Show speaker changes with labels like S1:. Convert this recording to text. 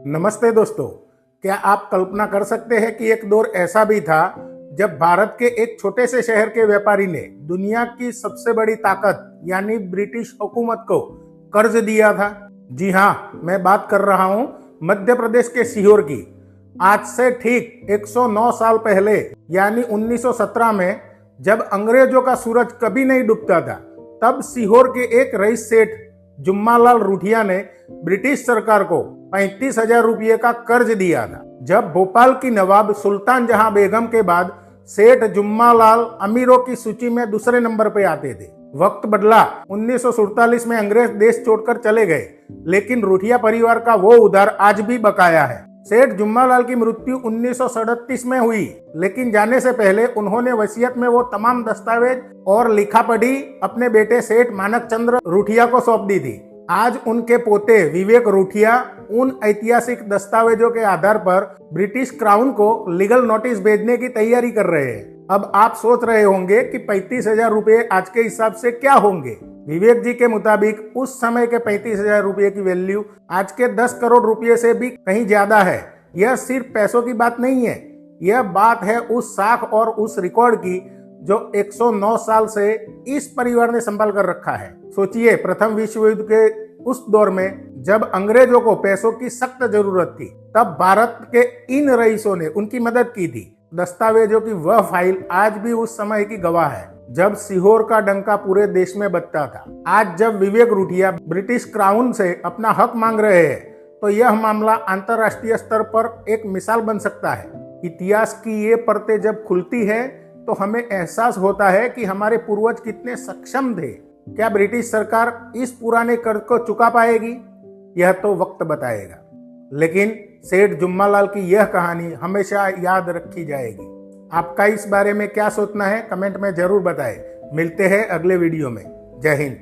S1: नमस्ते दोस्तों। क्या आप कल्पना कर सकते हैं कि एक दौर ऐसा भी था जब भारत के एक छोटे से शहर के व्यापारी ने दुनिया की सबसे बड़ी ताकत यानी ब्रिटिश हुकूमत को कर्ज दिया था। जी हाँ, मैं बात कर रहा हूँ मध्य प्रदेश के सीहोर की। आज से ठीक 109 साल पहले यानी 1917 में जब अंग्रेजों का सूरज कभी नहीं डूबता था, तब सीहोर के एक रईस सेठ जुम्मालाल रूठिया ने ब्रिटिश सरकार को 35,000 रुपये का कर्ज दिया था। जब भोपाल की नवाब सुल्तान जहां बेगम के बाद सेठ जुम्मालाल अमीरों की सूची में दूसरे नंबर पे आते थे। वक्त बदला, 1947 में अंग्रेज देश छोड़कर चले गए, लेकिन रूठिया परिवार का वो उधार आज भी बकाया है। सेठ जुम्मालाल की मृत्यु 1937 में हुई, लेकिन जाने से पहले उन्होंने वसीयत में वो तमाम दस्तावेज और लिखा पढ़ी अपने बेटे सेठ मानक चंद्र रूठिया को सौंप दी थी। आज उनके पोते विवेक रूठिया उन ऐतिहासिक दस्तावेजों के आधार पर ब्रिटिश क्राउन को लीगल नोटिस भेजने की तैयारी कर रहे हैं। अब आप सोच रहे होंगे कि 35,000 रुपये आज के हिसाब से क्या होंगे। विवेक जी के मुताबिक उस समय के 35,000 रुपये की वैल्यू आज के 10 करोड़ रुपये से भी कहीं ज्यादा है। यह सिर्फ पैसों की बात नहीं है, यह बात है उस साख और उस रिकॉर्ड की जो 109 साल से इस परिवार ने संभाल कर रखा है। सोचिए, प्रथम विश्व युद्ध के उस दौर में जब अंग्रेजों को पैसों की सख्त जरूरत थी, तब भारत के इन रईसों ने उनकी मदद की थी। दस्तावेजों की वह फाइल आज भी उस समय की गवाह है जब सीहोर का डंका पूरे देश में बजता था। आज जब विवेक रूठिया ब्रिटिश क्राउन से अपना हक मांग रहे हैं, तो यह मामला अंतर्राष्ट्रीय स्तर पर एक मिसाल बन सकता है। इतिहास की ये परतें जब खुलती है तो हमें एहसास होता है कि हमारे पूर्वज कितने सक्षम थे। क्या ब्रिटिश सरकार इस पुराने कर्ज को चुका पाएगी? यह तो वक्त बताएगा, लेकिन सेठ जुम्मालाल की यह कहानी हमेशा याद रखी जाएगी। आपका इस बारे में क्या सोचना है, कमेंट में जरूर बताएं। मिलते हैं अगले वीडियो में। जय हिंद।